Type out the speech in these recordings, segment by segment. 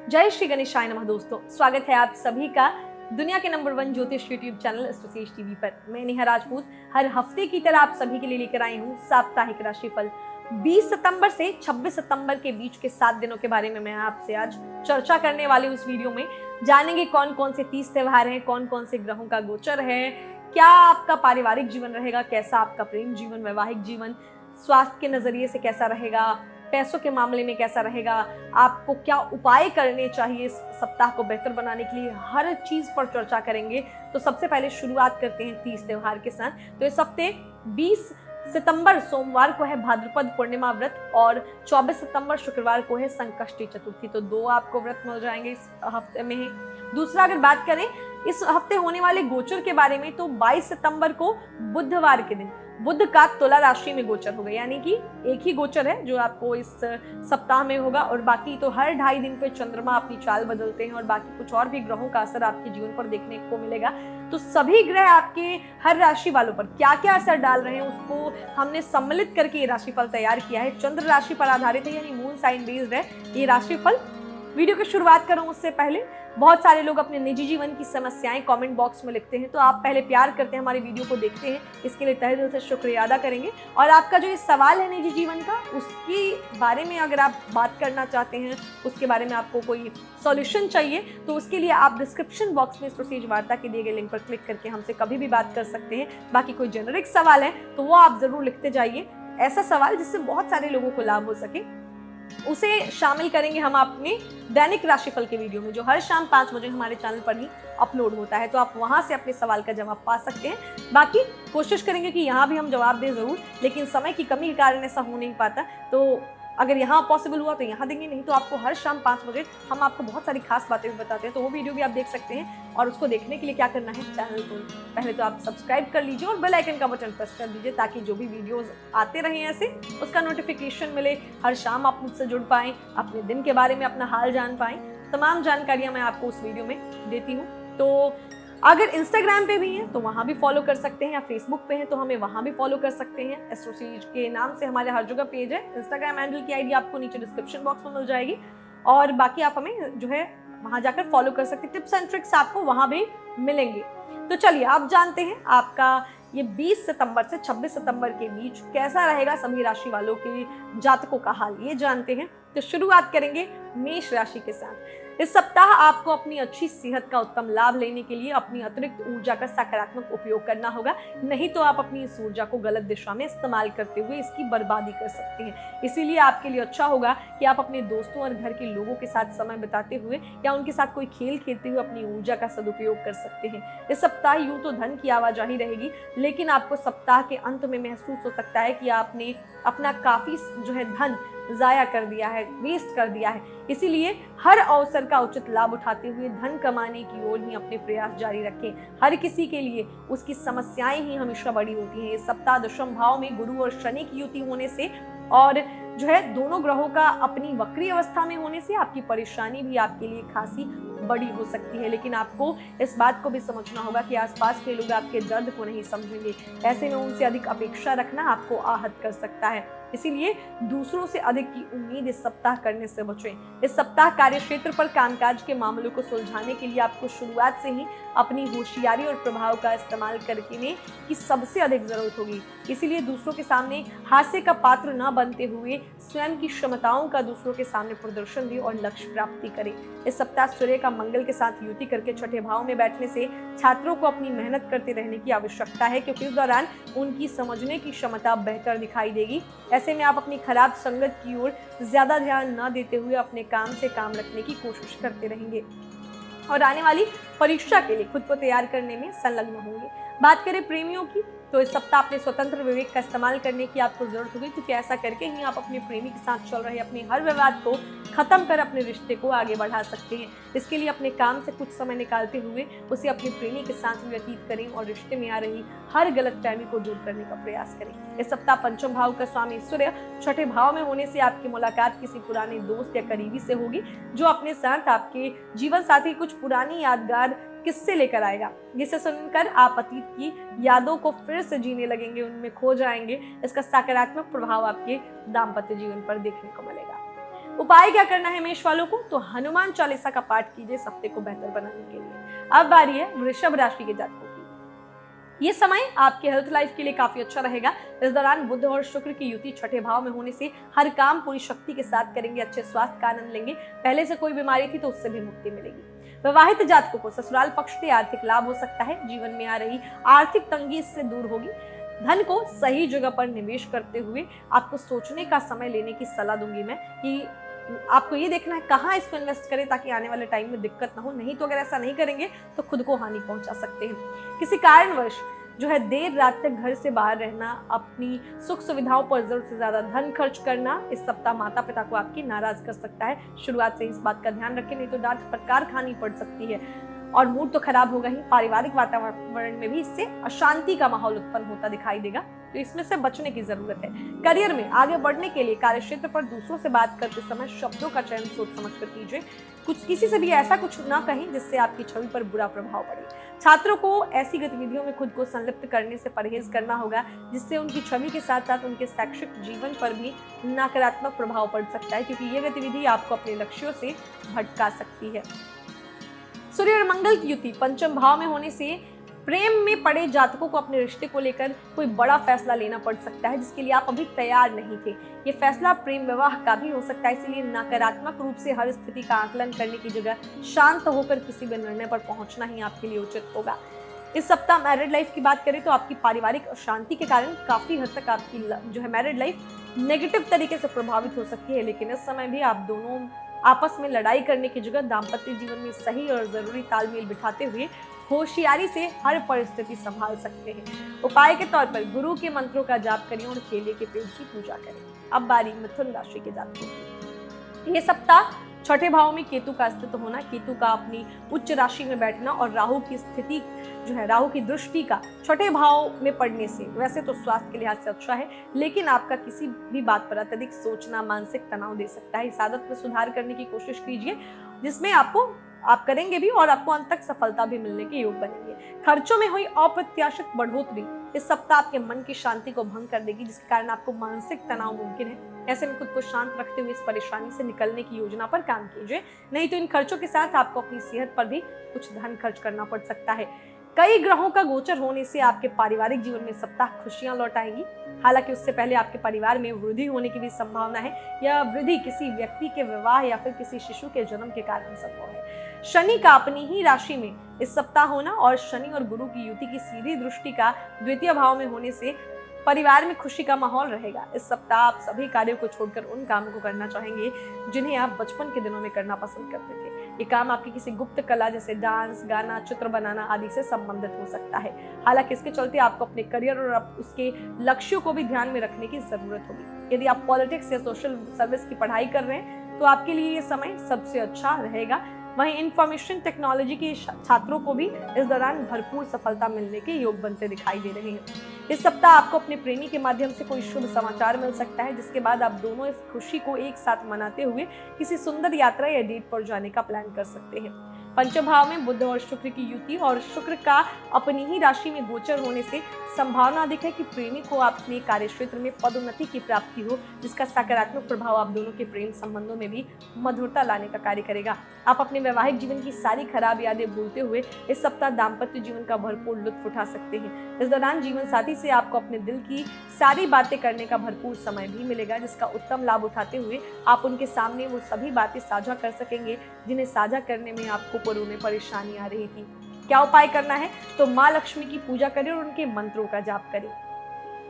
जय श्री गणेशाय नमः दोस्तों, स्वागत है आप सभी का दुनिया के नंबर 1 ज्योतिष यूट्यूब चैनल एस्ट्रोसेज टीवी पर। मैं नेहा राजपूत हर हफ्ते की तरह आप सभी के लिए लेकर आई हूँ साप्ताहिक राशिफल। 20 सितंबर से 26 सितंबर के बीच के 7 दिनों के बारे में मैं आपसे आज चर्चा करने वाली हूँ। इस वीडियो में जानेंगे कौन कौन से 30 त्योहार हैं, कौन कौन से ग्रहों का गोचर है, क्या आपका पारिवारिक जीवन रहेगा, कैसा आपका प्रेम जीवन, वैवाहिक जीवन, स्वास्थ्य के नजरिए से कैसा रहेगा, पैसों के मामले में कैसा रहेगा, आपको क्या उपाय करने चाहिए इस सप्ताह को बेहतर बनाने के लिए, हर चीज पर चर्चा करेंगे। तो सबसे पहले शुरुआत करते हैं 30 त्योहार के साथ। तो इस हफ्ते 20 सितंबर सोमवार को है भाद्रपद पूर्णिमा व्रत और 24 सितंबर शुक्रवार को है संकष्टी चतुर्थी। तो 2 आपको व्रत मिल जाएंगे इस हफ्ते में ही। दूसरा, अगर बात करें इस हफ्ते होने वाले गोचर के बारे में, तो 22 सितंबर को बुधवार के दिन बुध का तुला राशि में गोचर होगा, यानी कि एक ही गोचर है जो आपको इस सप्ताह में होगा और बाकी तो हर 2.5 दिन पे चंद्रमा अपनी चाल बदलते हैं और बाकी कुछ और भी ग्रहों का असर आपके जीवन पर देखने को मिलेगा। तो सभी ग्रह आपके हर राशि वालों पर क्या क्या असर डाल रहे हैं उसको हमने सम्मिलित करके ये राशिफल तैयार किया है। चंद्र राशि पर आधारित है, यानी मून साइन बेस्ड है ये राशिफल। वीडियो की शुरुआत करूं उससे पहले, बहुत सारे लोग अपने निजी जीवन की समस्याएं कमेंट बॉक्स में लिखते हैं, तो आप पहले प्यार करते हैं हमारी वीडियो को देखते हैं, इसके लिए तहे दिल से शुक्रिया अदा करेंगे। और आपका जो ये सवाल है निजी जीवन का, उसके बारे में अगर आप बात करना चाहते हैं, उसके बारे में आपको कोई सॉल्यूशन चाहिए, तो उसके लिए आप डिस्क्रिप्शन बॉक्स में एस्ट्रोसेज वार्ता के दिए गए लिंक पर क्लिक करके हमसे कभी भी बात कर सकते हैं। बाकी कोई जेनरिक सवाल है तो वो आप जरूर लिखते जाइए, ऐसा सवाल जिससे बहुत सारे लोगों को लाभ हो सके, उसे शामिल करेंगे हम अपने दैनिक राशिफल के वीडियो में, जो हर शाम 5 बजे हमारे चैनल पर ही अपलोड होता है। तो आप वहां से अपने सवाल का जवाब पा सकते हैं। बाकी कोशिश करेंगे कि यहाँ भी हम जवाब दें जरूर, लेकिन समय की कमी के कारण ऐसा हो नहीं पाता। तो अगर यहाँ पॉसिबल हुआ तो यहाँ देंगे, नहीं तो आपको हर शाम 5 बजे हम आपको बहुत सारी खास बातें भी बताते हैं, तो वो वीडियो भी आप देख सकते हैं। और उसको देखने के लिए क्या करना है, चैनल को पहले तो आप सब्सक्राइब कर लीजिए और बेल आइकन का बटन प्रेस कर दीजिए, ताकि जो भी वीडियोस आते रहे ऐसे उसका नोटिफिकेशन मिले। हर शाम आप मुझसे जुड़ पाएं, अपने दिन के बारे में अपना हाल जान पाएं, तमाम जानकारियां मैं आपको उस वीडियो में देती हूँ। तो अगर इंस्टाग्राम पे भी हैं तो वहाँ भी फॉलो कर सकते हैं, या फेसबुक पे हैं तो हमें वहाँ भी फॉलो कर सकते हैं। एस्ट्रोसेज के नाम से हमारे हर जगह पेज है। इंस्टाग्राम हैंडल की आईडी आपको नीचे डिस्क्रिप्शन बॉक्स में मिल जाएगी और बाकी आप हमें जो है वहाँ जाकर फॉलो कर सकते हैं। टिप्स एंड ट्रिक्स आपको वहाँ भी मिलेंगे। तो चलिए आप जानते हैं आपका ये 20 सितंबर से 26 सितंबर के बीच कैसा रहेगा सभी राशि वालों के जातकों का हाल, ये जानते हैं। तो शुरुआत करेंगे मेष राशि के साथ। इस सप्ताह आपको अपनी अच्छी सेहत का उत्तम लाभ लेने के लिए अपनी अतिरिक्त ऊर्जा का सकारात्मक उपयोग करना होगा, नहीं तो आप अपनी इस ऊर्जा को गलत दिशा में इस्तेमाल करते हुए इसकी बर्बादी कर सकते हैं। इसीलिए आपके लिए अच्छा होगा कि आप अपने दोस्तों और घर के लोगों के साथ समय बिताते हुए या उनके साथ कोई खेल खेलते हुए अपनी ऊर्जा का सदुपयोग कर सकते हैं। इस सप्ताह यूं तो धन की आवाजाही रहेगी, लेकिन आपको सप्ताह के अंत में महसूस हो सकता है कि आपने अपना काफी जो है धन जाया कर दिया है, वेस्ट कर दिया है। इसीलिए हर अवसर का उचित लाभ उठाते हुए धन कमाने की ओर ही अपने प्रयास जारी रखें। हर किसी के लिए उसकी समस्याएं ही हमेशा बड़ी होती हैं। इस सप्ताह दशम भाव में गुरु और शनि की युति होने से और जो है दोनों ग्रहों का अपनी वक्री अवस्था में होने से आपकी परेशानी भी आपके लिए खासी बड़ी हो सकती है। लेकिन आपको इस बात को भी समझना होगा कि आसपास के लोग आपके दर्द को नहीं समझेंगे। ऐसे में उनसे अधिक अपेक्षा रखना आपको आहत कर सकता है। इसीलिए दूसरों से अधिक की उम्मीद इस सप्ताह करने से बचें। इस सप्ताह कार्यक्षेत्र पर कामकाज के मामलों को सुलझाने के लिए आपको शुरुआत से ही अपनी होशियारी और प्रभाव का इस्तेमाल करने की सबसे अधिक जरूरत होगी। इसीलिए दूसरों के सामने हास्य का पात्र न बनते हुए स्वयं की क्षमताओं का दूसरों के सामने प्रदर्शन दें और लक्ष्य प्राप्ति करें। इस सप्ताह सूर्य का मंगल के साथ युति करके छठे भाव में बैठने से छात्रों को अपनी मेहनत करते रहने की आवश्यकता है, क्योंकि इस दौरान उनकी समझने की क्षमता बेहतर दिखाई देगी। ऐसे में आप अपनी खराब संगत की ओर ज्यादा ध्यान न देते हुए अपने काम से काम रखने की कोशिश करते रहेंगे और आने वाली परीक्षा के लिए खुद को तैयार करने में संलग्न होंगे। बात करें प्रेमियों की, तो इस सप्ताह अपने स्वतंत्र विवेक का इस्तेमाल करने की आपको जरूरत होगी, क्योंकि ऐसा करके ही आप अपने प्रेमी के साथ चल रहे अपने हर विवाद को खत्म कर अपने रिश्ते को आगे बढ़ा सकते हैं। इसके लिए अपने काम से कुछ समय निकालते हुए उसे अपने प्रेमी के साथ व्यतीत करें और रिश्ते में आ रही हर गलतफहमी को दूर करने का प्रयास करें। इस सप्ताह पंचम भाव का स्वामी सूर्य छठे भाव में होने से आपकी मुलाकात किसी पुराने दोस्त या करीबी से होगी, जो अपने साथ आपके जीवन साथी कुछ पुरानी यादगार किससे लेकर आएगा, जिसे सुनकर आप अतीत की यादों को फिर से जीने लगेंगे, उनमें खो जाएंगे। इसका सकारात्मक प्रभाव आपके दाम्पत्य जीवन पर देखने को मिलेगा। उपाय क्या करना है मेष वालों को, तो हनुमान चालीसा का पाठ कीजिए इस हफ्ते को बेहतर बनाने के लिए। अब बारी है वृषभ राशि के जातकों की। ये समय आपके हेल्थ लाइफ के लिए काफी अच्छा रहेगा। इस दौरान बुध और शुक्र की युति छठे भाव में होने से हर काम पूरी शक्ति के साथ करेंगे, अच्छे स्वास्थ्य का आनंद लेंगे। पहले से कोई बीमारी थी तो उससे भी मुक्ति मिलेगी। विवाहित जातकों को ससुराल पक्ष से आर्थिक लाभ हो सकता है। जीवन में आ रही आर्थिक तंगी इससे दूर होगी। धन को सही जगह पर निवेश करते हुए आपको सोचने का समय लेने की सलाह दूंगी मैं कि आपको ये देखना है कहाँ इसको इन्वेस्ट करें ताकि आने वाले टाइम में दिक्कत ना हो। नहीं तो अगर ऐसा नहीं करेंगे तो खुद को हानि पहुंचा सकते हैं। किसी कारणवश जो है देर रात तक घर से बाहर रहना, अपनी सुख सुविधाओं पर जरूरत से ज्यादा धन खर्च करना इस सप्ताह माता पिता को आपकी नाराज कर सकता है। शुरुआत से इस बात का ध्यान रखें, नहीं तो डांट फटकार खानी पड़ सकती है और मूड तो खराब होगा ही। पारिवारिक वातावरण में भी इससे अशांति का माहौल उत्पन्न होता दिखाई देगा, तो इसमें से बचने की जरूरत है। करियर में आगे बढ़ने के लिए कार्यक्षेत्र पर दूसरों से बात करते समय शब्दों का चयन सोच समझकर कीजिए। किसी से भी ऐसा कुछ ना कहें जिससे आपकी छवि पर बुरा प्रभाव पड़े। छात्रों को ऐसी गतिविधियों में खुद को संलिप्त करने से परहेज करना होगा जिससे उनकी छवि के साथ साथ उनके शैक्षिक जीवन पर भी नकारात्मक प्रभाव पड़ सकता है, क्योंकि ये गतिविधि आपको अपने लक्ष्यों से भटका सकती है। सूर्य और मंगल की युति पंचम भाव में होने से प्रेम में पड़े जातकों को अपने रिश्ते को लेकर कोई बड़ा फैसला लेना पड़ सकता है जिसके लिए आप अभी तैयार नहीं थे। ये फैसला प्रेम विवाह का भी हो सकता है, इसलिए नकारात्मक रूप से हर स्थिति का आकलन करने की जगह शांत होकर किसी भी निर्णय पर पहुंचना ही आपके लिए उचित होगा। इस सप्ताह मैरिड लाइफ की बात करें तो आपकी पारिवारिक अशांति के कारण काफी हद तक आपकी जो है मैरिड लाइफ नेगेटिव तरीके से प्रभावित हो सकती है, लेकिन इस समय भी आप दोनों आपस में लड़ाई करने की जगह दाम्पत्य जीवन में सही और जरूरी तालमेल बिठाते हुए होशियारी से हर परिस्थिति संभाल सकते हैं। उपाय के तौर पर गुरु के मंत्रों का जाप करें और केले के पेड़ की पूजा करें। अब बारी मिथुन राशि के जातकों की। ये सप्ताह छठे भाव में केतु का अस्तित्व होना, केतु का अपनी उच्च राशि में बैठना और राहु की स्थिति जो है राहु की दृष्टि का छठे भाव में पड़ने से वैसे तो स्वास्थ्य के लिहाज से अच्छा है, लेकिन आपका किसी भी बात पर अत्यधिक सोचना मानसिक तनाव दे सकता है। इस आदत में सुधार करने की कोशिश कीजिए जिसमें आप करेंगे भी और आपको अंत तक सफलता भी मिलने के योग बनेंगे। खर्चों में हुई अप्रत्याशित बढ़ोतरी इस सप्ताह आपके मन की शांति को भंग कर देगी, जिसके कारण आपको मानसिक तनाव मुमकिन है। ऐसे में खुद को शांत रखते हुए इस परेशानी से निकलने की योजना पर काम कीजिए, नहीं तो इन खर्चों के साथ आपको अपनी सेहत पर भी कुछ धन खर्च करना पड़ सकता है। कई ग्रहों का गोचर होने से आपके पारिवारिक जीवन में सप्ताह खुशियां लौट आएंगी। हालांकि उससे पहले आपके परिवार में वृद्धि होने की भी संभावना है। यह वृद्धि किसी व्यक्ति के विवाह या फिर किसी शिशु के जन्म के कारण संभव है। शनि का अपनी ही राशि में इस सप्ताह होना और शनि और गुरु की युति की सीधी दृष्टि का द्वितीय भाव में होने से परिवार में खुशी का माहौल रहेगा। इस सप्ताह आप सभी कार्यों को छोड़कर उन कामों को करना चाहेंगे जिन्हें आप बचपन के दिनों में करना पसंद करते थे। ये काम आपकी किसी गुप्त कला जैसे डांस, गाना, चित्र बनाना आदि से संबंधित हो सकता है। हालांकि इसके चलते आपको अपने करियर और उसके लक्ष्यों को भी ध्यान में रखने की जरूरत होगी। यदि आप पॉलिटिक्स या सोशल सर्विस की पढ़ाई कर रहे हैं तो आपके लिए ये समय सबसे अच्छा रहेगा। वहीं इंफॉर्मेशन टेक्नोलॉजी के छात्रों को भी इस दौरान भरपूर सफलता मिलने के योग बनते दिखाई दे रहे हैं। इस सप्ताह आपको अपने प्रेमी के माध्यम से कोई शुभ समाचार मिल सकता है, जिसके बाद आप दोनों इस खुशी को एक साथ मनाते हुए किसी सुंदर यात्रा या डेट पर जाने का प्लान कर सकते हैं। पंचम भाव में बुध और शुक्र की युति और शुक्र का अपनी ही राशि में गोचर होने से संभावना अधिक है कि प्रेमी को अपने कार्य क्षेत्र में पदोन्नति की प्राप्ति हो, जिसका सकारात्मक प्रभाव आप दोनों के प्रेम संबंधों में भी मधुरता लाने का कार्य करेगा। आप अपने वैवाहिक जीवन की सारी खराब यादें भूलते हुए इस सप्ताह दाम्पत्य जीवन का भरपूर लुत्फ उठा सकते हैं। इस दौरान जीवन साथी से आपको अपने दिल की सारी बातें करने का भरपूर समय भी मिलेगा, जिसका उत्तम लाभ उठाते हुए आप उनके सामने वो सभी बातें साझा कर सकेंगे जिन्हें साझा करने में आपको पूर्व में परेशानी आ रही थी। क्या उपाय करना है, तो माँ लक्ष्मी की पूजा करें और उनके मंत्रों का जाप करें।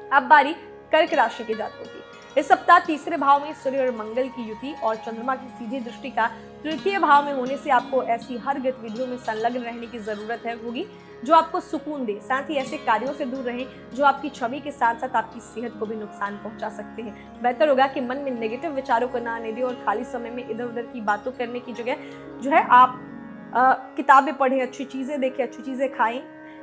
अब बारी कर्क राशि के जातकों की। इस सप्ताह तीसरे भाव में सूर्य और मंगल की युति और चंद्रमा की सीधी दृष्टि का तृतीय भाव में होने से आपको ऐसी हर गतिविधियों में संलग्न रहने की जरूरत होगी जो आपको सुकून दे। साथ ही ऐसे कार्यों से दूर रहें जो आपकी छवि के साथ साथ आपकी सेहत को भी नुकसान पहुंचा सकते हैं। बेहतर होगा कि मन में नेगेटिव विचारों को ना आने दें और खाली समय में इधर उधर की बातों करने की जगह जो है आप किताबें पढ़ें, अच्छी चीजें देखें, अच्छी चीजें खाएं।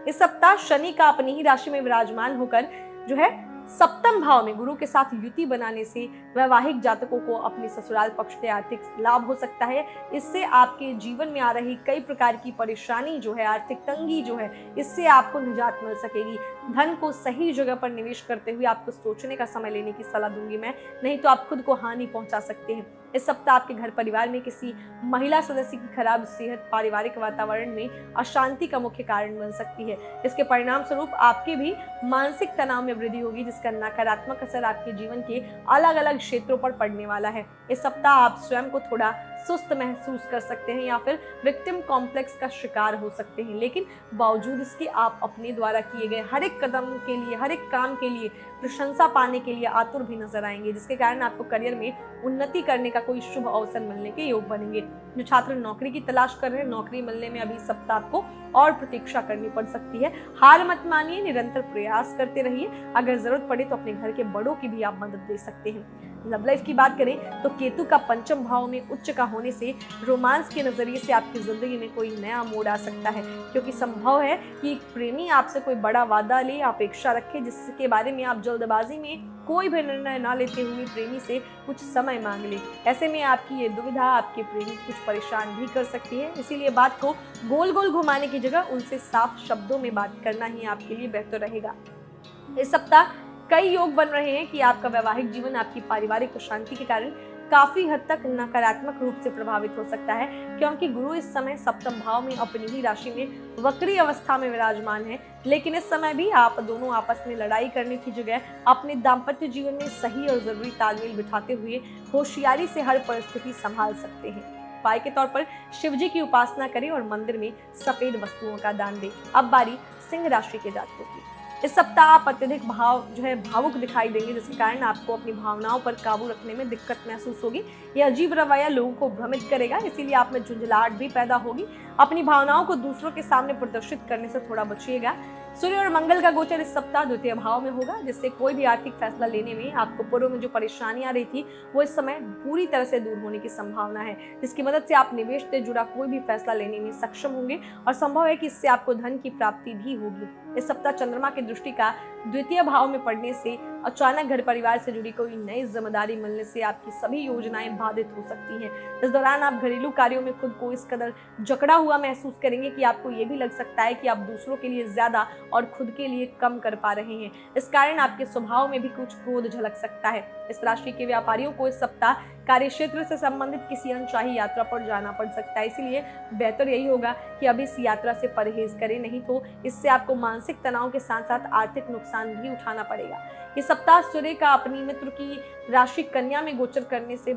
इस सप्ताह शनि का अपनी ही राशि में विराजमान होकर जो है सप्तम भाव में गुरु के साथ युति बनाने से वैवाहिक जातकों को अपने ससुराल पक्ष से आर्थिक लाभ हो सकता है। इससे आपके जीवन में आ रही कई प्रकार की परेशानी जो है, आर्थिक तंगी जो है, इससे आपको निजात मिल सकेगी। धन को सही जगह पर निवेश करते हुए आपको सोचने का समय लेने की सलाह दूंगी मैं, नहीं तो आप खुद को हानि पहुंचा सकते हैं। इस सप्ताह आपके घर परिवार में किसी महिला सदस्य की खराब सेहत पारिवारिक वातावरण में अशांति का मुख्य कारण बन सकती है। इसके परिणाम स्वरूप आपके भी मानसिक तनाव में वृद्धि होगी, जिसका नकारात्मक असर आपके जीवन के अलग अलग क्षेत्रों पर पड़ने वाला है। इस सप्ताह आप स्वयं को थोड़ा सुस्त महसूस कर सकते हैं या फिर विक्टिम कॉम्प्लेक्स का शिकार हो सकते हैं, लेकिन बावजूद इसके आप अपने द्वारा किए गए हर एक कदम के लिए, हर एक काम के लिए प्रशंसा पाने के लिए आतुर भी नजर आएंगे, जिसके कारण आपको करियर में उन्नति करने का कोई शुभ अवसर मिलने के योग बनेंगे। जो छात्र नौकरी की तलाश कर रहे हैं, नौकरी मिलने में अभी सप्ताह आपको और प्रतीक्षा करनी पड़ सकती है। हार मत मानिए, निरंतर प्रयास करते रहिए। अगर जरूरत पड़े तो अपने घर के बड़ों की भी आप मदद दे सकते हैं। लव लाइफ की बात करें तो केतु का पंचम भाव में उच्च का होने से रोमांस के नजरिए से आपकी जिंदगी में कोई नया मोड़ आ सकता है, क्योंकि संभव है कि एक प्रेमी आपसे कोई बड़ा वादा ले, अपेक्षा रखे, जिसके बारे में आप जल्दबाजी में कोई भी निर्णय ना लेते हुए प्रेमी से कुछ समय मांग ले। ऐसे में आपकी ये दुविधा आपके प्रेमी कुछ परेशान भी कर सकती है, इसीलिए बात को गोल गोल घुमाने की जगह उनसे साफ शब्दों में बात करना ही आपके लिए बेहतर रहेगा। इस सप्ताह कई योग बन रहे हैं कि आपका वैवाहिक जीवन आपकी पारिवारिक अशांति के कारण काफी हद तक नकारात्मक रूप से प्रभावित हो सकता है, क्योंकि गुरु इस समय सप्तम भाव में अपनी ही राशि में वक्री अवस्था में विराजमान है। लेकिन इस समय भी आप दोनों आपस में लड़ाई करने की जगह अपने दाम्पत्य जीवन में सही और जरूरी तालमेल बिठाते हुए होशियारी से हर परिस्थिति संभाल सकते हैं। उपाय के तौर पर शिव जी की उपासना करें और मंदिर में सफेद वस्तुओं का दान दें। अब बारी सिंह राशि के जातकों की। इस सप्ताह आप अत्यधिक भावुक दिखाई देंगे, जिसके कारण आपको अपनी भावनाओं पर काबू रखने में दिक्कत महसूस होगी। यह अजीब रवैया लोगों को भ्रमित करेगा, इसीलिए आप में झुंझलाहट भी पैदा होगी। अपनी भावनाओं को दूसरों के सामने प्रदर्शित करने से थोड़ा बचिएगा। सूर्य और मंगल का गोचर इस सप्ताह द्वितीय भाव में होगा, जिससे कोई भी आर्थिक फैसला लेने में आपको पूर्व में जो परेशानी आ रही थी वो इस समय पूरी तरह से दूर होने की संभावना है, जिसकी मदद से आप निवेश से जुड़ा कोई भी फैसला लेने में सक्षम होंगे और संभव है कि इससे आपको धन की प्राप्ति भी होगी। इस सप्ताह चंद्रमा की दृष्टि का द्वितीय भाव में पड़ने से अचानक घर परिवार से जुड़ी कोई नई जिम्मेदारी मिलने से आपकी सभी योजनाएं बाधित हो सकती हैं। इस दौरान आप घरेलू कार्यों में खुद को इस कदर जकड़ा हुआ महसूस करेंगे कि आपको ये भी लग सकता है कि आप दूसरों के लिए ज्यादा और खुद के लिए कम कर पा रहे हैं। इस कारण आपके स्वभाव में भी कुछ क्रोध झलक सकता है। इस राशि के व्यापारियों को इस सप्ताह कार्य क्षेत्र से संबंधित किसी अनचाही यात्रा पर जाना पड़ सकता है, इसीलिए बेहतर यही होगा कि अब इस यात्रा से परहेज करें, नहीं तो इससे आपको मानसिक तनाव के साथ साथ आर्थिक नुकसान भी उठाना पड़ेगा। इस सप्ताह सूर्य का अपनी मित्र की राशि कन्या में गोचर करने से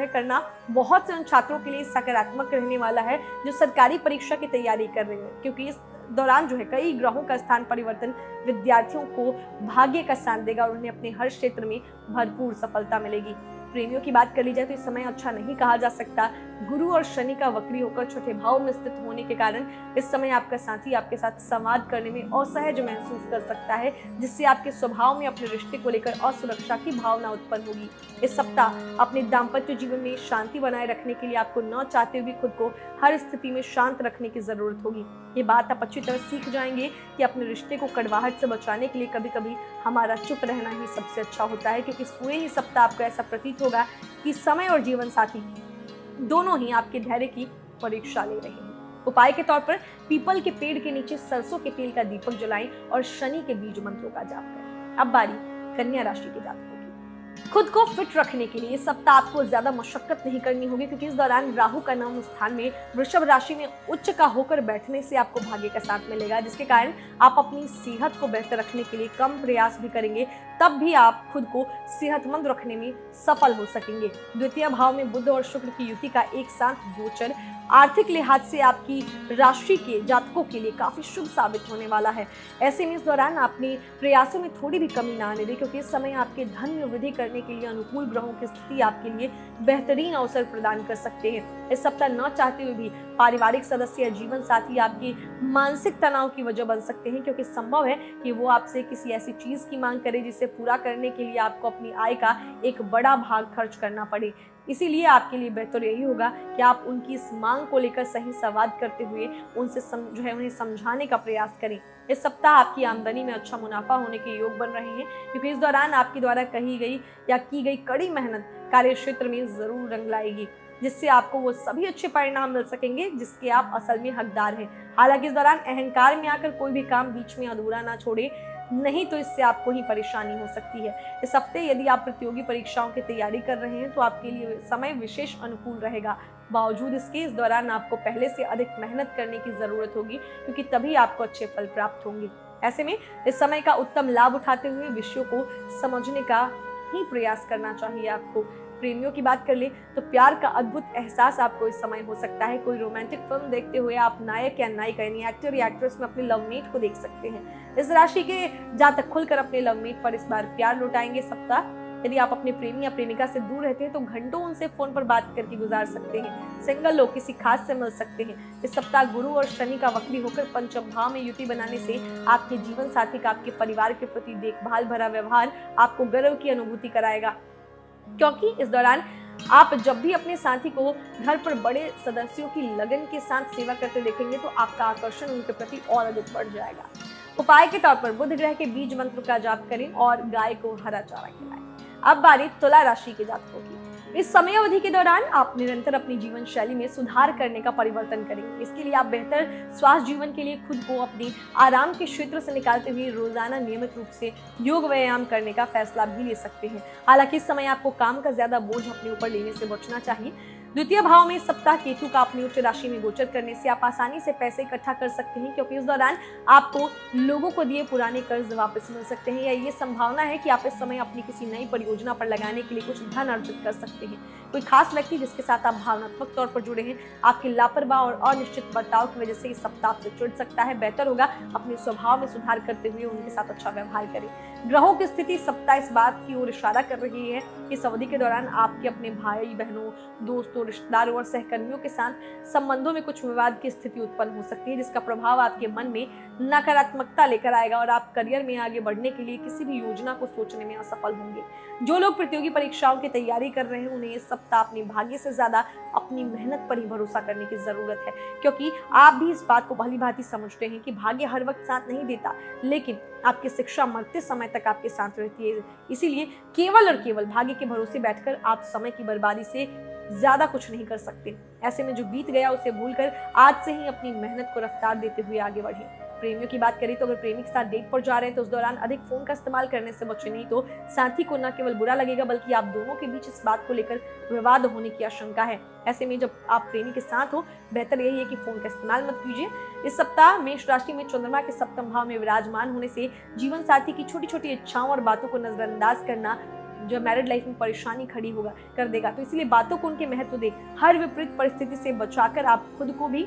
करना बहुत से उन छात्रों के लिए सकारात्मक रहने वाला है जो सरकारी परीक्षा की तैयारी कर रहे हैं, क्योंकि इस दौरान कई ग्रहों का स्थान परिवर्तन विद्यार्थियों को भाग्य का साथ देगा और उन्हें अपने हर क्षेत्र में भरपूर सफलता मिलेगी। प्रेमियों की बात कर ली जाए तो इस समय अच्छा नहीं कहा जा सकता। गुरु और शनि का वक्री होकर छठे भाव में स्थित होने के कारण इस समय आपका साथी आपके साथ संवाद करने में असहज महसूस कर सकता है, जिससे आपके स्वभाव में अपने रिश्ते को लेकर असुरक्षा की भावना उत्पन्न होगी। इस सप्ताह अपने दाम्पत्य जीवन में शांति बनाए रखने के लिए आपको न चाहते हुए खुद को हर स्थिति में शांत रखने की जरूरत होगी। ये बात आप अच्छी तरह सीख जाएंगे कि अपने रिश्ते को कड़वाहट से बचाने के लिए कभी कभी हमारा चुप रहना ही सबसे अच्छा होता है, क्योंकि इस पूरे ही सप्ताह आपको ऐसा प्रतीत होगा कि समय और जीवन साथी दोनों ही आपके धैर्य की परीक्षा ले रहे हैं। उपाय के तौर पर पीपल के पेड़ के नीचे सरसों के तेल का दीपक जलाएं और शनि के बीज मंत्रों का जाप करें। अब बारी कन्या राशि के जातकों की। खुद को फिट रखने के लिए इस सप्ताह आपको ज्यादा मशक्कत नहीं करनी होगी, क्योंकि इस दौरान राहु का नाम स्थान में वृषभ राशि में उच्च का होकर बैठने से आपको भाग्य का साथ मिलेगा, जिसके कारण आप अपनी सेहत को बेहतर रखने के लिए कम प्रयास भी करेंगे, तब भी आप खुद को सेहतमंद रखने में सफल हो सकेंगे। द्वितीय भाव में बुध और शुक्र की युति का एक साथ गोचर आर्थिक लिहाज से आपकी राशि के जातकों के लिए काफी शुभ साबित होने वाला है। ऐसे में इस दौरान अपने प्रयासों में थोड़ी भी कमी ना आने दें, क्योंकि इस समय आपके धन में वृद्धि करने के लिए अनुकूल ग्रहों की स्थिति आपके लिए बेहतरीन अवसर प्रदान कर सकते हैं। इस सप्ताह न चाहते हुए भी पारिवारिक सदस्य या जीवन साथी आपकी मानसिक तनाव की वजह बन सकते हैं, क्योंकि संभव है कि वो आपसे किसी ऐसी चीज की मांग करे जिसे पूरा करने के लिए आपको अपनी आय का एक बड़ा भाग खर्च करना पड़े। इसीलिए आपके लिए बेहतर यही होगा कि आप उनकी इस मांग को लेकर सही संवाद करते हुए उनसे उन्हें समझाने का प्रयास करें। इस सप्ताह आपकी आमदनी में अच्छा मुनाफा होने के योग बन रहे हैं, क्योंकि इस दौरान आपके द्वारा कही गई या की गई कड़ी मेहनत कार्य क्षेत्र में जरूर रंग लाएगी, जिससे आपको वो सभी अच्छे परिणाम मिल सकेंगे जिसके आप असल में हकदार हैं। हालांकि इस दौरान अहंकार में आकर कोई भी काम बीच में अधूरा ना छोड़े, नहीं तो इससे आपको ही परेशानी हो सकती है। इस हफ्ते यदि आप प्रतियोगी परीक्षाओं की तैयारी कर रहे हैं तो आपके लिए समय विशेष अनुकूल रहेगा। बावजूद इसके इस दौरान आपको पहले से अधिक मेहनत करने की जरूरत होगी, क्योंकि तभी आपको अच्छे फल प्राप्त होंगे। ऐसे में इस समय का उत्तम लाभ उठाते हुए विषयों को समझने का ही प्रयास करना चाहिए आपको। प्रेमियों की बात कर ले तो प्यार का अद्भुत एहसास आपको इस समय हो सकता है। कोई रोमांटिक फिल्म देखते हुए आप नायक या नायिका यानी एक्टर या एक्ट्रेस में अपने लवमेट को देख सकते हैं। इस राशि के जातक खुलकर अपने लवमेट पर इस बार प्यार लौटाएंगे सप्ताह। यदि आप अपने प्रेमी या प्रेमिका से दूर रहते हैं तो घंटों उनसे फोन पर बात करके गुजार सकते हैं। सिंगल लोग किसी खास से मिल सकते हैं। इस सप्ताह गुरु और शनि का वक्री होकर पंचम भाव में युति बनाने से आपके जीवन साथी का आपके परिवार के प्रति देखभाल भरा व्यवहार आपको गर्व की अनुभूति कराएगा, क्योंकि इस दौरान आप जब भी अपने साथी को घर पर बड़े सदस्यों की लगन के साथ सेवा करते देखेंगे तो आपका आकर्षण उनके प्रति और अधिक बढ़ जाएगा। उपाय के तौर पर बुध ग्रह के बीज मंत्र का जाप करें और गाय को हरा चारा खिलाएं। अब बारी तुला राशि के जातकों की। इस समय अवधि के दौरान आप निरंतर अपनी जीवन शैली में सुधार करने का परिवर्तन करेंगे। इसके लिए आप बेहतर स्वास्थ्य जीवन के लिए खुद को अपनी आराम के क्षेत्र से निकालते हुए रोजाना नियमित रूप से योग व्यायाम करने का फैसला भी ले सकते हैं। हालांकि इस समय आपको काम का ज्यादा बोझ अपने ऊपर लेने से बचना चाहिए। द्वितीय भाव में सप्ताह केतु का अपनी उच्च राशि में गोचर करने से आप आसानी से पैसे इकट्ठा कर सकते हैं, क्योंकि इस दौरान आपको लोगों को दिए पुराने कर्ज वापस मिल सकते हैं, या ये संभावना है कि आप इस समय अपनी किसी नई परियोजना पर लगाने के लिए कुछ धन अर्जित कर सकते हैं। कोई खास व्यक्ति जिसके साथ आप भावनात्मक तौर पर जुड़े हैं आपकी लापरवाह और अनिश्चित बर्ताव की वजह से इस सप्ताह से चिढ़ सकता है। बेहतर होगा अपने स्वभाव में सुधार करते हुए उनके साथ अच्छा व्यवहार करें। ग्रहों की स्थिति सप्ताह इस बात की ओर इशारा कर रही है कि इस अवधि के दौरान आपके अपने भाई बहनों, दोस्तों, रिश्तेदारों और सहकर्मियों के साथ संबंधों में कुछ विवाद की स्थिति उत्पन्न हो सकती है, जिसका प्रभाव आपके मन में नकारात्मकता लेकर आएगा और आप करियर में आगे बढ़ने के लिए किसी भी योजना को सोचने में असफल होंगे। जो लोग प्रतियोगी परीक्षाओं की तैयारी कर रहे हैं उन्हें इस सप्ताह अपने भाग्य से ज्यादा अपनी मेहनत पर ही भरोसा करने की जरूरत है, क्योंकि आप भी इस बात को भलीभांति समझते हैं कि भाग्य हर वक्त साथ नहीं देता, लेकिन आपकी शिक्षा मरते समय तक आपके साथ रहती है। इसीलिए केवल और केवल भाग्य के भरोसे बैठकर आप समय की बर्बादी से ज्यादा कुछ नहीं कर सकते। ऐसे में जो बीत गया उसे भूलकर आज से ही अपनी मेहनत को रफ्तार देते हुए आगे बढ़े। प्रेमियों की बात करें तो अगर प्रेमी के साथ डेट पर जा रहे हैं तो उस दौरान अधिक फोन का इस्तेमाल करने से बचे, नहीं तो साथी को न केवल बुरा लगेगा बल्कि आप दोनों के बीच इस बात को लेकर विवाद होने की आशंका है। ऐसे में जब आप प्रेमी के साथ हो बेहतर यही है कि फोन का इस्तेमाल मत कीजिए। इस सप्ताह मेष राशि में चंद्रमा के सप्तम भाव में विराजमान होने से जीवन साथी की छोटी छोटी इच्छाओं और बातों को नजरअंदाज करना जो मैरिड लाइफ में परेशानी खड़ी होगा कर देगा, तो इसलिए बातों को उनके महत्व दे। हर विपरीत परिस्थिति से बचाकर आप खुद को भी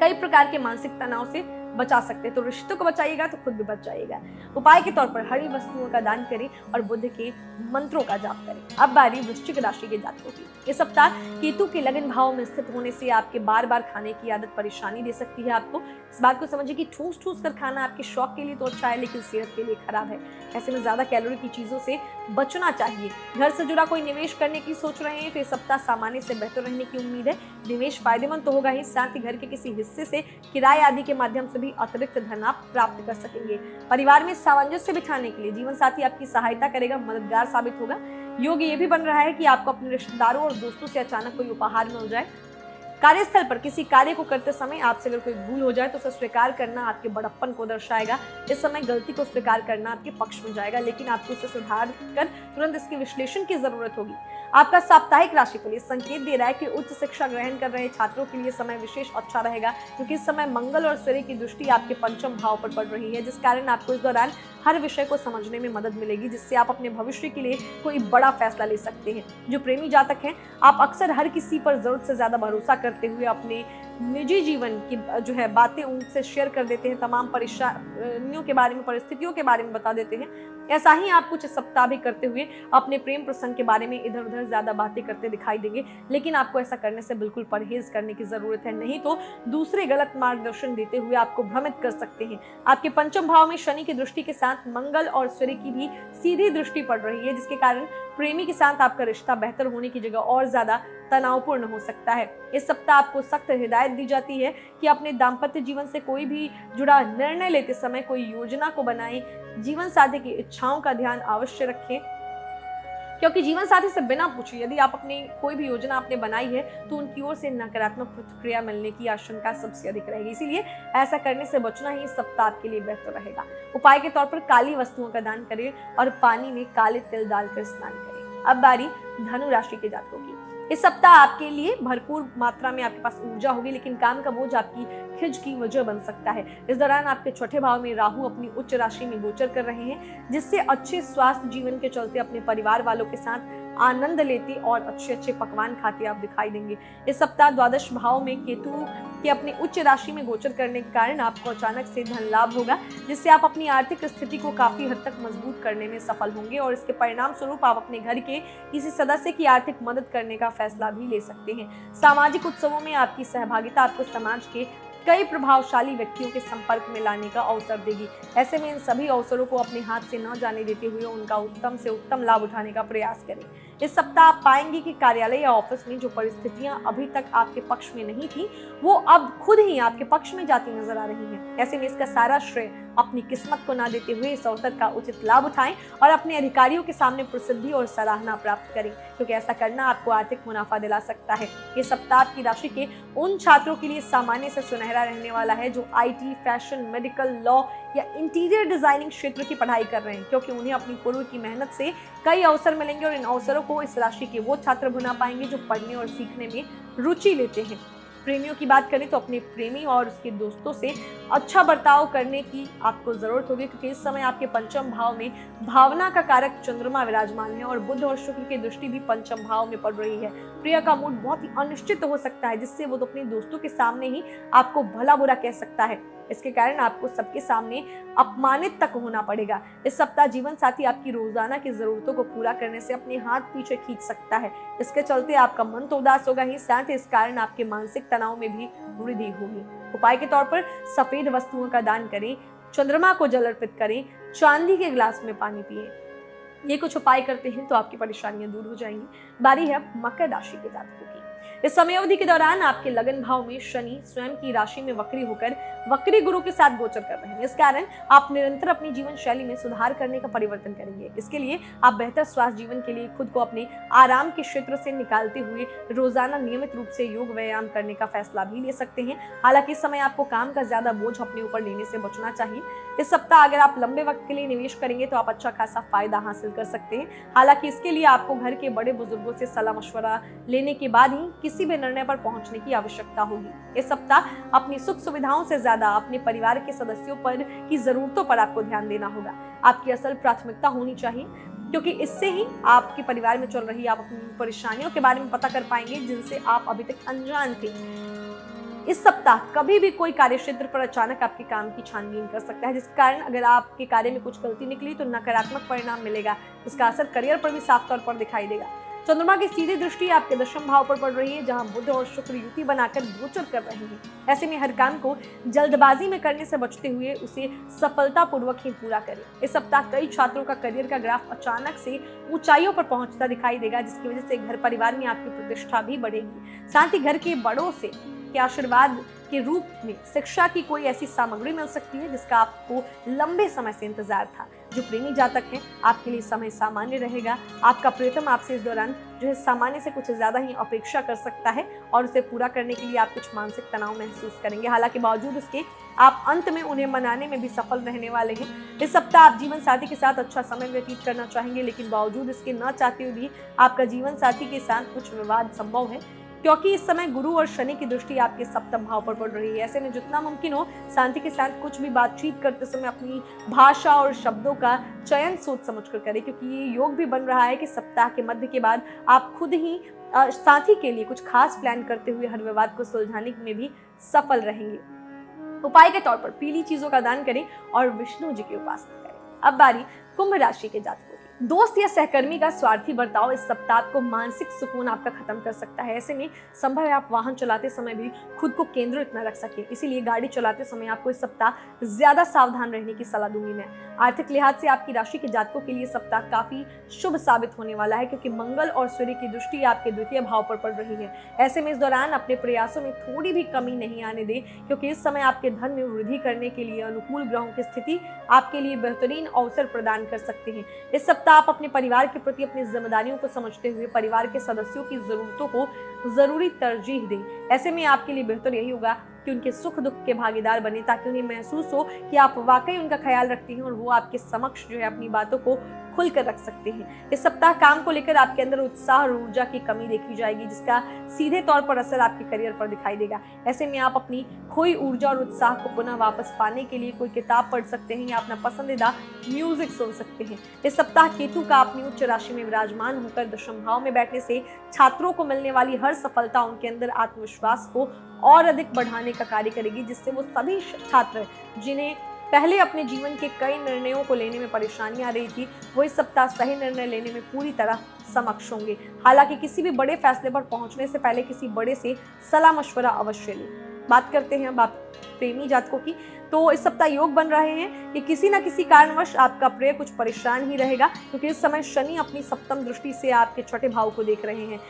कई प्रकार के मानसिक तनाव से बचा सकते हैं। तो रिश्तों को बचाइएगा तो खुद भी बच जाइएगा। उपाय के तौर पर हरी वस्तुओं का दान करें और बुद्ध के मंत्रों का जाप करें। अब बारी वृश्चिक राशि के जातकों की। इस सप्ताह केतु के लगन भाव में स्थित होने से आपके बार बार खाने की आदत परेशानी दे सकती है आपको। इस बात को समझिए कि ठूस ठूस कर खाना आपके शौक के लिए तो अच्छा है, लेकिन सेहत के लिए खराब है। ऐसे में ज्यादा कैलोरी की चीजों से बचना चाहिए। घर से जुड़ा कोई निवेश करने की सोच रहे हैं तो इस सप्ताह सामान्य से बेहतर रहने की उम्मीद है। निवेश फायदेमंद तो होगा ही, साथ ही घर के किसी हिस्से से किराए आदि के माध्यम से भी अतिरिक्त धन आप प्राप्त कर सकेंगे। परिवार में सामंजस्य बिठाने के लिए जीवन साथी आपकी सहायता करेगा, मददगार साबित होगा। योग ये भी बन रहा है कि आपको अपने रिश्तेदारों और दोस्तों से अचानक कोई उपहार मिल जाए। कार्यस्थल पर किसी कार्य को करते समय आपसे अगर कोई भूल हो जाए तो उसे स्वीकार करना आपके बड़प्पन को दर्शाएगा। इस समय गलती को स्वीकार करना आपके पक्ष में जाएगा, लेकिन आपको उसे सुधार कर तुरंत इसके विश्लेषण की जरूरत होगी। आपका साप्ताहिक राशिफल ये संकेत दे रहा है कि उच्च शिक्षा ग्रहण कर रहे छात्रों के लिए समय विशेष अच्छा रहेगा, क्योंकि इस समय मंगल और सूर्य की दृष्टि आपके पंचम भाव पर पड़ रही है, जिस कारण आपको इस दौरान हर विषय को समझने में मदद मिलेगी, जिससे आप अपने भविष्य के लिए कोई बड़ा फैसला ले सकते हैं। जो प्रेमी जातक हैं, आप अक्सर हर किसी पर जरूरत से ज्यादा भरोसा करते हुए अपने निजी जीवन की जो है बातें उनसे शेयर कर देते हैं, तमाम परेशानियों के बारे में, परिस्थितियों के बारे में बता देते हैं। ऐसा ही आप कुछ सप्ताह भी करते हुए अपने प्रेम प्रसंग के बारे में इधर उधर ज्यादा बातें करते दिखाई देंगे, लेकिन आपको ऐसा करने से बिल्कुल परहेज करने की जरूरत है, नहीं तो दूसरे गलत मार्गदर्शन देते हुए आपको भ्रमित कर सकते हैं। आपके पंचम भाव में शनि की दृष्टि के साथ मंगल और सूर्य की भी सीधी दृष्टि पड़ रही है, जिसके कारण प्रेमी के साथ आपका रिश्ता बेहतर होने की जगह और ज्यादा तनावपूर्ण हो सकता है। इस सप्ताह आपको सख्त हिदायत दी जाती है कि अपने दाम्पत्य जीवन से कोई भी जुड़ा निर्णय लेते समय कोई योजना को बनाएं। जीवन साथी की इच्छाओं का ध्यान अवश्य रखें, क्योंकि जीवन साथी से बिना पूछे यदि आप अपनी कोई भी योजना आपने बनाई है तो उनकी ओर से नकारात्मक प्रतिक्रिया मिलने की आशंका सबसे अधिक रहेगी। इसीलिए ऐसा करने से बचना ही इस सप्ताह आपके लिए बेहतर रहेगा। उपाय के तौर पर काली वस्तुओं का दान करें और पानी में काले तिल डालकर स्नान करें। अब बारी धनु राशि के जातकों की। इस सप्ताह आपके लिए भरपूर मात्रा में आपके पास ऊर्जा होगी, लेकिन काम का बोझ आपकी खिंच की वजह बन सकता है। इस दौरान आपके छठे भाव में राहु अपनी उच्च राशि में गोचर कर रहे हैं, जिससे अच्छे स्वास्थ्य जीवन के चलते अपने परिवार वालों के साथ आनंद लेते और अच्छे पकवान खाते आप दिखाई देंगे। इस सप्ताह द्वादश भाव में केतु के अपने उच्च राशि में गोचर करने के कारण आपको अचानक से धन लाभ होगा, जिससे आप अपनी आर्थिक स्थिति को काफी हद तक मजबूत करने में सफल होंगे और इसके परिणाम स्वरूप आप अपने घर के किसी सदस्य की आर्थिक मदद करने का फैसला भी ले सकते हैं। सामाजिक उत्सवों में आपकी सहभागिता आपको समाज के कई प्रभावशाली व्यक्तियों के संपर्क में लाने का अवसर देगी। ऐसे में इन सभी अवसरों को अपने हाथ से न जाने देते हुए उनका उत्तम से उत्तम लाभ उठाने का प्रयास करें। इस सप्ताह आप पाएंगे कि कार्यालय या ऑफिस में जो परिस्थितियां अभी तक आपके पक्ष में नहीं थी, वो अब खुद ही आपके पक्ष में जाती नजर आ रही हैं। ऐसे में इसका सारा श्रेय अपनी किस्मत को ना देते हुए इस अवसर का उचित लाभ उठाएं और अपने अधिकारियों के सामने प्रसिद्धि और सराहना प्राप्त करें, क्योंकि ऐसा करना आपको आर्थिक मुनाफा दिला सकता है। ये सप्ताह आपकी राशि के उन छात्रों के लिए सामान्य से सुनहरा रहने वाला है जो IT, फैशन, मेडिकल, लॉ या इंटीरियर डिजाइनिंग क्षेत्र की पढ़ाई कर रहे हैं, क्योंकि उन्हें अपनी पूर्व की मेहनत से कई अवसर मिलेंगे और इन अवसरों को इस राशि के वो छात्र भुना पाएंगे जो पढ़ने और सीखने में रुचि लेते हैं। प्रेमियों की बात करें तो अपने प्रेमी और उसके दोस्तों से अच्छा बर्ताव करने की आपको जरूरत होगी, क्योंकि इस समय आपके पंचम भाव में भावना का कारक चंद्रमा विराजमान है और बुध और शुक्र की दृष्टि भी पंचम भाव में पड़ रही है। प्रिया का मूड बहुत ही अनिश्चित हो सकता है, जिससे वो अपने दोस्तों के सामने ही आपको भला बुरा कह सकता है। इसके कारण आपको सबके सामने अपमानित तक होना पड़ेगा। इस सप्ताह जीवन साथी आपकी रोजाना की जरूरतों को पूरा करने से अपने हाथ पीछे खींच सकता है। इसके चलते आपका मन तो उदास होगा ही, साथ ही इस कारण आपके मानसिक तनाव में भी वृद्धि होगी। उपाय के तौर पर सफेद वस्तुओं का दान करें, चंद्रमा को जल अर्पित करें, चांदी के गिलास में पानी पिएं। ये कुछ उपाय करते हैं तो आपकी परेशानियां दूर हो जाएंगी। बारी है मकर राशि के जातकों की। इस समयावधि के दौरान आपके लगन भाव में शनि स्वयं की राशि में वक्री होकर वक्री गुरु के साथ गोचर कर रहे हैं। इस कारण आप निरंतर अपनी जीवन शैली में सुधार करने का परिवर्तन करेंगे। इसके लिए आप बेहतर स्वास्थ्य जीवन के लिए खुद को अपने आराम के क्षेत्र से निकालते हुए रोजाना नियमित रूप से योग व्यायाम करने का फैसला भी ले सकते हैं। हालांकि इस समय आपको काम का ज्यादा बोझ अपने ऊपर लेने से बचना चाहिए। इस सप्ताह अगर आप लंबे वक्त के लिए निवेश करेंगे तो आप अच्छा खासा फायदा हासिल कर सकते हैं। हालांकि इसके लिए आपको घर के बड़े बुजुर्गों से सलाह मशवरा लेने के बाद ही किसी भी निर्णय पर पहुंचने की आवश्यकता होगी। इस सप्ताह अपनी सुख सुविधाओं से ज्यादा अपने परिवार के सदस्यों पर की जरूरतों पर आपको ध्यान देना होगा। आपकी असल प्राथमिकता होनी चाहिए, क्योंकि इससे ही आपके परिवार में चल रही आप अपनी परेशानियों के बारे में पता कर पाएंगे जिनसे आप अभी तक अनजान थे। इस सप्ताह कभी भी कोई कार्य क्षेत्र पर अचानक आपके काम की छानबीन कर सकता है, जिस कारण अगर आपके कार्य में कुछ गलती निकली तो नकारात्मक परिणाम मिलेगा। इसका असर करियर पर भी साफ तौर पर दिखाई देगा। चंद्रमा की सीधी दृष्टि आपके दशम भाव पर पड़ रही है, जहां बुध और शुक्र युति बनाकर गोचर कर रहे हैं। ऐसे में हर काम को जल्दबाजी में करने से बचते हुए उसे सफलतापूर्वक ही पूरा करें। इस सप्ताह कई छात्रों का करियर का ग्राफ अचानक से ऊंचाइयों पर पहुंचता दिखाई देगा, जिसकी वजह से घर परिवार में आपकी प्रतिष्ठा भी बढ़ेगी। साथ ही घर के बड़ों से के आशीर्वाद के रूप में शिक्षा की कोई ऐसी सामग्री मिल सकती है जिसका आपको लंबे समय से इंतजार था। जो प्रेमी जातक हैं, आपके लिए समय सामान्य रहेगा। आपका प्रियतम आपसे इस दौरान जो है सामान्य से कुछ ज्यादा ही अपेक्षा कर सकता है और उसे पूरा करने के लिए आप कुछ मानसिक तनाव महसूस करेंगे। हालांकि बावजूद इसके आप अंत में उन्हें मनाने में भी सफल रहने वाले हैं। इस सप्ताह आप जीवन साथी के साथ अच्छा समय व्यतीत करना चाहेंगे, लेकिन बावजूद इसके न चाहते हुए भी आपका जीवन साथी के साथ कुछ विवाद संभव है, क्योंकि इस समय गुरु और शनि की दृष्टि आपके सप्तम भाव पर पड़ रही है। ऐसे में जितना मुमकिन हो शांति के साथ कुछ भी बातचीत करते समय अपनी भाषा और शब्दों का चयन सोच समझ कर करें, क्योंकि ये योग भी बन रहा है कि सप्ताह के मध्य के बाद आप खुद ही साथी के लिए कुछ खास प्लान करते हुए हर विवाद को सुलझाने में भी सफल रहेंगे। उपाय के तौर पर पीली चीजों का दान करें और विष्णु जी की उपासना करें। अब बारी कुंभ राशि के जातकों। दोस्त या सहकर्मी का स्वार्थी बर्ताव इस सप्ताह को मानसिक सुकून आपका खत्म कर सकता है। ऐसे में संभव है आप वाहन चलाते समय भी खुद को केंद्रित न रख सके, इसीलिए गाड़ी चलाते समय आपको इस सप्ताह ज्यादा सावधान रहने की सलाह दूंगी मैं। आर्थिक लिहाज से आपकी राशि के जातकों के लिए सप्ताह काफी शुभ साबित होने वाला है, क्योंकि मंगल और सूर्य की दृष्टि आपके द्वितीय भाव पर पड़ रही है। ऐसे में इस दौरान अपने प्रयासों में थोड़ी भी कमी नहीं आने दें, क्योंकि इस समय आपके धन में वृद्धि करने के लिए अनुकूल ग्रहों की स्थिति आपके लिए बेहतरीन अवसर प्रदान कर सकते हैं। इस सप्ताह आप अपने परिवार के प्रति अपनी जिम्मेदारियों को समझते हुए परिवार के सदस्यों की जरूरतों को जरूरी तरजीह दें। ऐसे में आपके लिए बेहतर यही होगा कि उनके सुख दुख के भागीदार बने, ताकि उन्हें महसूस हो कि आप वाकई उनका ख्याल रखती हैं और वो आपके समक्ष जो है अपनी बातों को खुलकर रख सकते हैं। इस सप्ताह काम को लेकर आपके अंदर उत्साह और ऊर्जा की कमी देखी जाएगी, जिसका सीधे तौर पर असर आपके करियर पर दिखाई देगा। ऐसे में आप अपनी खोई ऊर्जा और उत्साह को पुनः वापस पाने के लिए कोई किताब पढ़ सकते हैं या अपना पसंदीदा म्यूजिक सुन सकते हैं। इस सप्ताह केतु का अपनी उच्च राशि में विराजमान होकर दशम भाव में बैठने से छात्रों को मिलने वाली हर सफलता उनके अंदर आत्मविश्वास को और अधिक बढ़ाने का कार्य करेगी, जिससे वो सभी छात्र जिन्हें पहले अपने जीवन के कई निर्णयों को लेने में परेशानी आ रही थी, वो इस सप्ताह सही निर्णय लेने में पूरी तरह समक्ष होंगे। हालांकि किसी भी बड़े फैसले पर पहुंचने से पहले किसी बड़े से सलाह मशवरा अवश्य लें। बात करते हैं अब आप प्रेमी जातकों की, तो इस सप्ताह योग बन रहे हैं कि किसी न किसी कारणवश आपका प्रिय कुछ परेशान ही रहेगा, क्योंकि इस समय शनि अपनी सप्तम दृष्टि से आपके छठे भाव को देख रहे हैं।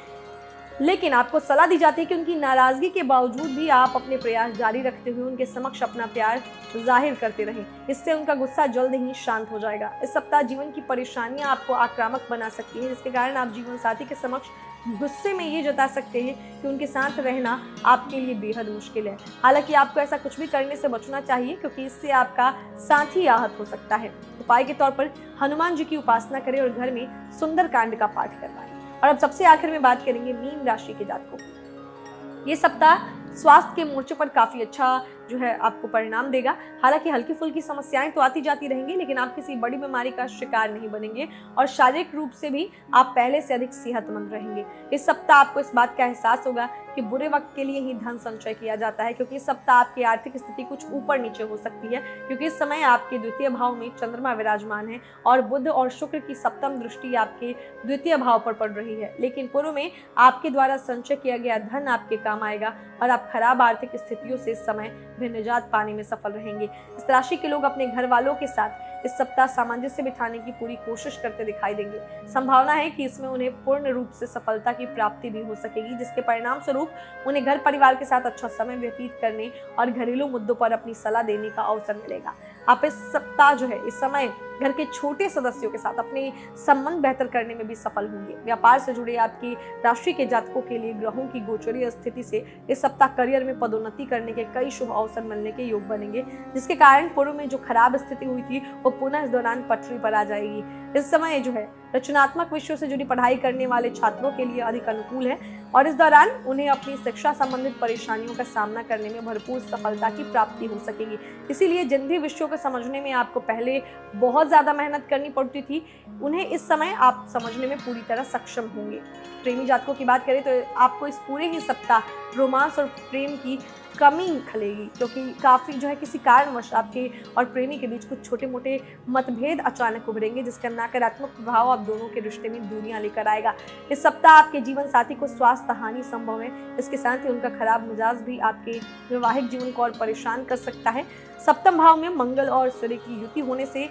लेकिन आपको सलाह दी जाती है कि उनकी नाराजगी के बावजूद भी आप अपने प्रयास जारी रखते हुए उनके समक्ष अपना प्यार जाहिर करते रहें। इससे उनका गुस्सा जल्द ही शांत हो जाएगा। इस सप्ताह जीवन की परेशानियां आपको आक्रामक बना सकती हैं, जिसके कारण आप जीवन साथी के समक्ष गुस्से में ये जता सकते हैं कि उनके साथ रहना आपके लिए बेहद मुश्किल है। हालांकि आपको ऐसा कुछ भी करने से बचना चाहिए, क्योंकि इससे आपका साथी आहत हो सकता है। उपाय के तौर पर हनुमान जी की उपासना करें और घर में सुंदर कांड का पाठ करवाएं। और अब सबसे आखिर में बात करेंगे मीन राशि के जातकों की। ये सप्ताह स्वास्थ्य के मोर्चे पर काफी अच्छा जो है आपको परिणाम देगा। हालांकि हल्की फुल्की समस्याएं तो आती जाती रहेंगी, लेकिन आप किसी बड़ी बीमारी का शिकार नहीं बनेंगे और शारीरिक रूप से भी आप पहले से अधिक सेहतमंद रहेंगे। इस सप्ताह आपको इस बात का एहसास होगा कि बुरे वक्त के लिए ही धन संचय किया जाता है, क्योंकि इस सप्ताह आपकी आर्थिक स्थिति कुछ ऊपर नीचे हो सकती है, क्योंकि इस समय आपके द्वितीय भाव में चंद्रमा विराजमान है और बुध और शुक्र की सप्तम दृष्टि आपके द्वितीय भाव पर पड़ रही है। लेकिन पूर्व में आपके द्वारा संचय किया गया धन आपके काम आएगा और आप खराब आर्थिक स्थितियों से इस समय भी निजात पाने में सफल रहेंगे। इस राशि के लोग अपने घर वालों के साथ इस सप्ताह सामंजस्य बिठाने की पूरी कोशिश करते दिखाई देंगे। संभावना है कि इसमें उन्हें पूर्ण रूप से सफलता की प्राप्ति भी हो सकेगी, जिसके परिणाम स्वरूप उन्हें घर परिवार के साथ अच्छा समय व्यतीत करने और घरेलू मुद्दों पर अपनी सलाह देने का अवसर मिलेगा। आप इस सप्ताह जो है इस समय घर के छोटे सदस्यों के साथ अपने संबंध बेहतर करने में भी सफल होंगे। व्यापार से जुड़े आपकी राशि के जातकों के लिए ग्रहों की गोचरीय स्थिति से इस सप्ताह करियर में पदोन्नति करने के कई शुभ अवसर मिलने के योग बनेंगे, जिसके कारण पूर्व में जो खराब स्थिति हुई थी वो पुनः इस दौरान पटरी पर आ जाएगी। इस समय जो है रचनात्मक विषयों से जुड़ी पढ़ाई करने वाले छात्रों के लिए अधिक अनुकूल है और इस दौरान उन्हें अपनी शिक्षा संबंधित परेशानियों का सामना करने में भरपूर सफलता की प्राप्ति हो सकेगी। इसीलिए जिन भी विषयों को समझने में आपको पहले बहुत ज्यादा मेहनत करनी पड़ती थी, उन्हें इस समय आप समझने में पूरी तरह सक्षम होंगे। प्रेमी जातकों की बात करें तो आपको इस पूरे ही सप्ताह रोमांस और प्रेम की कमी खलेगी, क्योंकि काफ़ी जो है किसी कारणवश आपके और प्रेमी के बीच कुछ छोटे मोटे मतभेद अचानक उभरेंगे, जिसका नकारात्मक प्रभाव आप दोनों के रिश्ते में दूरियां लेकर आएगा। इस सप्ताह आपके जीवन साथी को स्वास्थ्य हानि संभव है। इसके साथ ही उनका खराब मिजाज भी आपके वैवाहिक जीवन को और परेशान कर सकता है। सप्तम भाव में मंगल और सूर्य की युति होने से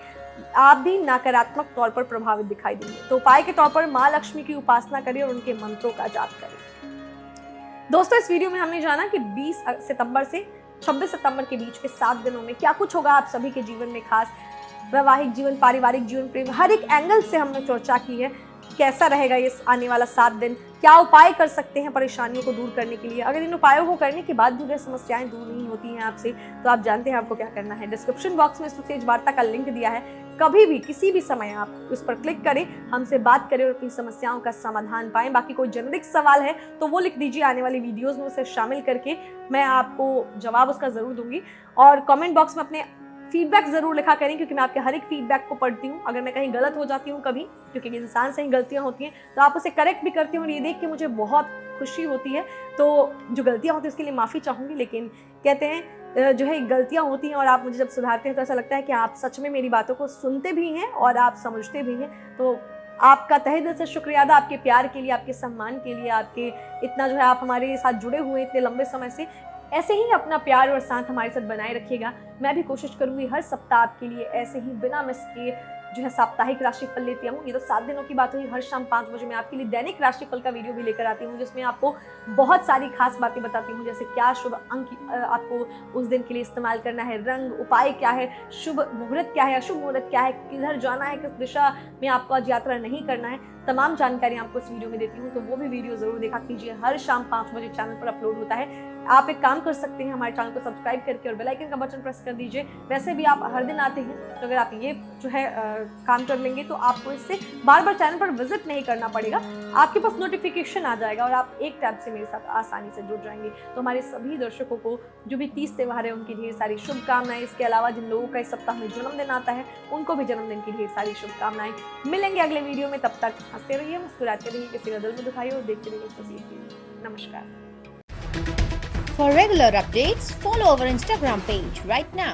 आप भी नकारात्मक तौर पर प्रभावित दिखाई देंगे। तो उपाय के तौर पर माँ लक्ष्मी की उपासना करें और उनके मंत्रों का जाप करें। दोस्तों, इस वीडियो में हमने जाना कि 20 सितंबर से 26 सितंबर के बीच के 7 दिनों में क्या कुछ होगा आप सभी के जीवन में, खास वैवाहिक जीवन, पारिवारिक जीवन, प्रेम, हर एक एंगल से हमने चर्चा की है। कैसा रहेगा ये आने वाला 7 दिन, क्या उपाय कर सकते हैं परेशानियों को दूर करने के लिए। अगर इन उपायों को करने के बाद भी अगर समस्याएं दूर नहीं होती हैं आपसे, तो आप जानते हैं आपको क्या करना है। डिस्क्रिप्शन बॉक्स में सुतेज वार्ता का लिंक दिया है, कभी भी किसी भी समय आप उस पर क्लिक करें, हमसे बात करें और अपनी समस्याओं का समाधान पाएं। बाकी कोई जेनेरिक सवाल है तो वो लिख दीजिए, आने वाली वीडियोस में उसे शामिल करके मैं आपको जवाब उसका जरूर दूंगी। और कमेंट बॉक्स में अपने फीडबैक जरूर लिखा करें, क्योंकि मैं आपके हर एक फीडबैक को पढ़ती हूँ। अगर मैं कहीं गलत हो जाती हूँ कभी, क्योंकि इंसान से ही गलतियाँ होती हैं, तो आप उसे करेक्ट भी करती हूँ और ये देख के मुझे बहुत खुशी होती है। तो जो गलतियाँ होती हैं उसके लिए माफ़ी चाहूँगी, लेकिन कहते हैं जो है गलतियाँ होती हैं और आप मुझे जब सुधारते हैं तो ऐसा लगता है कि आप सच में मेरी बातों को सुनते भी हैं और आप समझते भी हैं। तो आपका तहे दिल से शुक्रिया अदा, आपके प्यार के लिए, आपके सम्मान के लिए, आपके इतना जो है आप हमारे साथ जुड़े हुए इतने लंबे समय से। ऐसे ही अपना प्यार और साथ हमारे साथ बनाए रखिएगा। मैं भी कोशिश करूंगी हर सप्ताह आपके लिए ऐसे ही बिना मिस किए जो है साप्ताहिक राशिफल लेती हूँ। ये तो 7 दिनों की बात हुई। हर शाम 5 बजे मैं आपके लिए दैनिक राशिफल का वीडियो भी लेकर आती हूँ, जिसमें आपको बहुत सारी खास बातें बताती हूँ, जैसे क्या शुभ अंक आपको उस दिन के लिए इस्तेमाल करना है, रंग, उपाय क्या है, शुभ मुहूर्त क्या है, अशुभ मुहूर्त क्या है, किधर जाना है, किस दिशा में आपको आज यात्रा नहीं करना है, तमाम जानकारी आपको इस वीडियो में देती हूँ। तो वो भी वीडियो जरूर देखा कीजिए। हर शाम 5 बजे चैनल पर अपलोड होता है। आप एक काम कर सकते हैं, हमारे चैनल को सब्सक्राइब करके और बेल आइकन का बटन प्रेस कर दीजिए। वैसे भी आप हर दिन आते हैं, तो अगर आप ये जो है काम कर लेंगे तो आपको इससे बार बार चैनल पर विजिट नहीं करना पड़ेगा। आपके पास नोटिफिकेशन आ जाएगा और आप एक टैब से मेरे साथ आसानी से जुड़ जाएंगे। तो हमारे सभी दर्शकों को जो भी 30 त्योहार है उनकी ढेर सारी शुभकामनाएं। इसके अलावा जिन लोगों का इस सप्ताह में जन्मदिन आता है उनको भी जन्मदिन की ढेर सारी शुभकामनाएं। मिलेंगे अगले वीडियो में, तब तक हंसते रहिए, मुस्कुराते रहिए, किसी का दिल में दुखाइए और देखते रहिए तस्वीर टीवी। नमस्कार। For regular updates, follow our Instagram page right now.